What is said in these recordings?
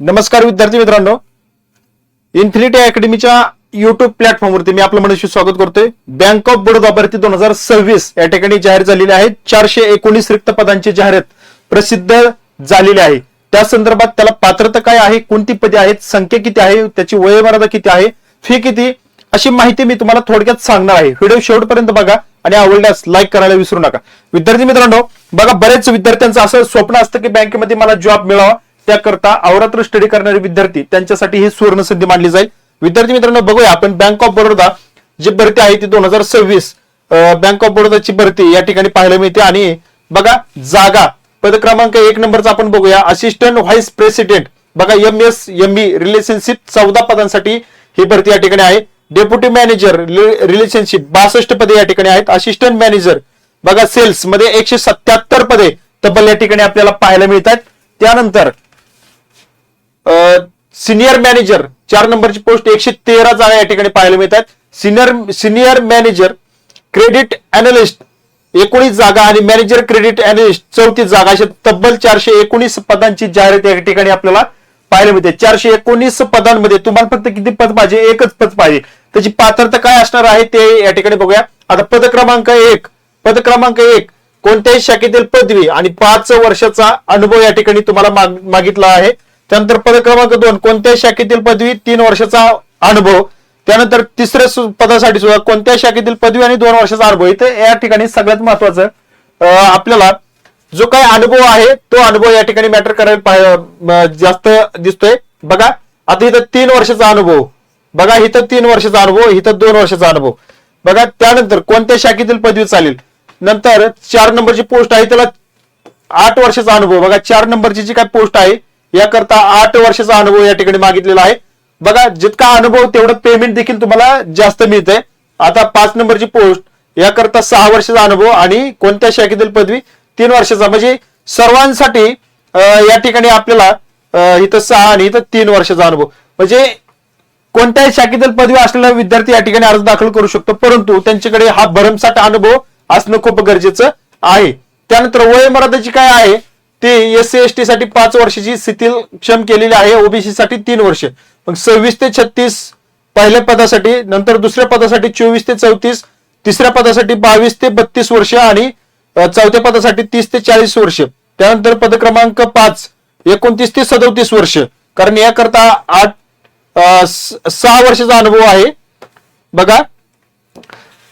नमस्कार विद्यार्थी मित्रांनो, इन्फिनिटी अकॅडमीच्या युट्यूब प्लॅटफॉर्मवरती मी आपलं मनस्वी स्वागत करतोय। बँक ऑफ बडोदा भरती 2026 या ठिकाणी जाहीर झालेली आहे। 419 रिक्त पदांची जाहिरात प्रसिद्ध झालेली आहे। त्या संदर्भात त्याला पात्रता काय आहे, कोणती पदे आहेत, संख्या किती आहे, त्याची वयोमर्यादा किती आहे, फी किती, अशी माहिती मी तुम्हाला थोडक्यात सांगणार आहे। व्हिडिओ शेवटपर्यंत बघा आणि आवडल्यास लाईक करायला विसरू नका। विद्यार्थी मित्रांनो बघा, बरेच विद्यार्थ्यांचं असं स्वप्न असतं की बँकेमध्ये मला जॉब मिळावा, त्याकरता अवरात्र स्टडी करणारे विद्यार्थी त्यांच्यासाठी ही सुवर्ण संधी मानली जाईल। विद्यार्थी मित्रांनो बघूया आपण बँक ऑफ बडोदा जी भरती आहे ती 2026 बँक ऑफ बडोदाची भरती या ठिकाणी पाहायला मिळते। आणि बघा जागा पद क्रमांक 1 नंबरचा आपण बघूया, असिस्टंट व्हाईस प्रेसिडेंट बघा MSME रिलेशनशिप 14 पदांसाठी ही भरती या ठिकाणी आहे। डेप्युटी मॅनेजर रिलेशनशिप 62 पदे या ठिकाणी आहेत। असिस्टंट मॅनेजर बघा सेल्स मध्ये 177 पदे तब्बल या ठिकाणी आपल्याला पाहायला मिळतात। त्यानंतर सिनियर मॅनेजर 4 नंबरची पोस्ट 113 जागा या ठिकाणी पाहायला मिळतात। सिनियर मॅनेजर क्रेडिट अॅनालिस्ट 19 जागा आणि मॅनेजर क्रेडिट अॅनालिस्ट 34 जागा, अशा तब्बल 419 पदांची जाहिरात या ठिकाणी आपल्याला पाहायला मिळते। 419 पदांमध्ये तुम्हाला फक्त किती पद पाहिजे, एकच पद पाहिजे। त्याची पात्रता काय असणार आहे ते या ठिकाणी बघूया। आता पद क्रमांक 1 कोणत्याही शाखेतील पदवी आणि 5 वर्षाचा अनुभव या ठिकाणी तुम्हाला मागितला आहे। त्यानंतर पद क्रमांक 2 कोणत्याही शाखेतील पदवी 3 वर्षाचा अनुभव। त्यानंतर तिसऱ्या पदासाठी सुद्धा कोणत्या शाखेतील पदवी आणि 2 वर्षाचा अनुभव। इथे या ठिकाणी सगळ्यात महत्वाचं आपल्याला जो काही अनुभव आहे तो अनुभव या ठिकाणी मॅटर करायला जास्त दिसतोय। बघा आता इथं 3 वर्षाचा अनुभव, बघा इथं 3 वर्षाचा अनुभव, इथं 2 वर्षाचा अनुभव बघा। त्यानंतर कोणत्या शाखेतील पदवी चालेल। नंतर 4 नंबरची पोस्ट आहे त्याला 8 वर्षाचा अनुभव, बघा 4 नंबरची जी काय पोस्ट आहे याकरता 8 वर्षाचा अनुभव या ठिकाणी मागितलेला आहे। बघा जितका अनुभव तेवढं पेमेंट देखील तुम्हाला जास्त मिळतंय। आता 5 नंबरची पोस्ट याकरता 6 वर्षाचा अनुभव आणि कोणत्या शाखेतील पदवी 3 वर्षाचा, म्हणजे सर्वांसाठी या ठिकाणी आपल्याला इथं 6 आणि इथं 3 वर्षाचा अनुभव, म्हणजे कोणत्याही शाखेतील पदवी असलेला विद्यार्थी या ठिकाणी अर्ज दाखल करू शकतो, परंतु त्यांच्याकडे हा भरमसाठ अनुभव असणं खूप गरजेचं आहे। त्यानंतर वयोमर्यादाची काय आहे ते SC ST साठी 5 वर्षाची शिथिलक्षम केलेली आहे, ओबीसी साठी 3 वर्ष। मग 26 ते 36 पहिल्या पदासाठी, नंतर दुसऱ्या पदासाठी 24 ते 34, तिसऱ्या पदासाठी 22 ते 32 वर्ष आणि चौथ्या पदासाठी 30 ते 40 वर्ष। त्यानंतर पद क्रमांक 5 29 ते 37 वर्ष, कारण याकरता 6 वर्षाचा अनुभव आहे। बघा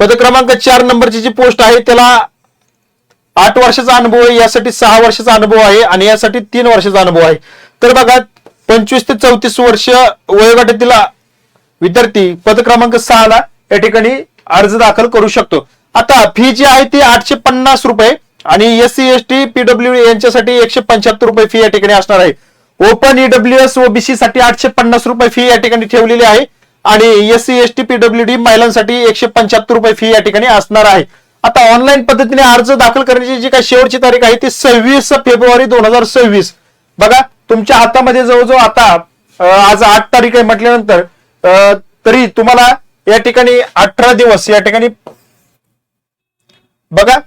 पद क्रमांक 4 नंबरची जी पोस्ट आहे त्याला 8 वर्षाचा अनुभव आहे, यासाठी 6 वर्षाचा अनुभव आहे आणि यासाठी 3 वर्षाचा अनुभव आहे। तर बघा 25 ते 34 वर्ष वयोगटातील विद्यार्थी पद क्रमांक 6 ला या ठिकाणी अर्ज दाखल करू शकतो। आता फी जी आहे ती 850 रुपये आणि SC ST PWD यांच्यासाठी 175 रुपये फी या ठिकाणी असणार आहे। ओपन EWS OBC साठी 850 रुपये फी या ठिकाणी ठेवलेली आहे आणि SC ST PWD महिलांसाठी 175 रुपये फी या ठिकाणी असणार आहे। आता ऑनलाईन पद्धतीने अर्ज दाखल करण्याची जी काही शेवटची तारीख आहे ती 26 फेब्रुवारी 2026। बघा तुमच्या हातामध्ये जवळजवळ आता आज 8 तारीख आहे म्हटल्यानंतर तरी तुम्हाला या ठिकाणी 18 दिवस या ठिकाणी बघा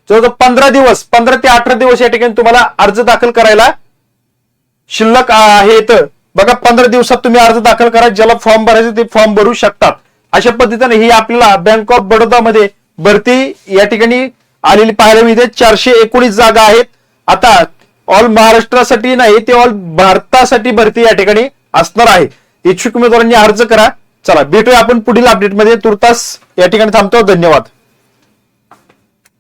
जवळजवळ 15 ते 18 दिवस या ठिकाणी तुम्हाला अर्ज दाखल करायला शिल्लक आहेत। बघा 15 दिवसात तुम्ही अर्ज दाखल करा, ज्याला फॉर्म भरायचे ते फॉर्म भरू शकतात। अशा पद्धतीने ही आपल्याला बँक ऑफ बडोदा मध्ये भरती या ठिकाणी आलेली पाहायला मिळते। 419 जागा आहेत। आता ऑल महाराष्ट्रासाठी नाही ते ऑल भारतासाठी भरती या ठिकाणी असणार आहे। इच्छुक उमेदवारांनी अर्ज करा। चला भेटूया आपण पुढील अपडेटमध्ये, तुर्तास या ठिकाणी थांबतो। धन्यवाद।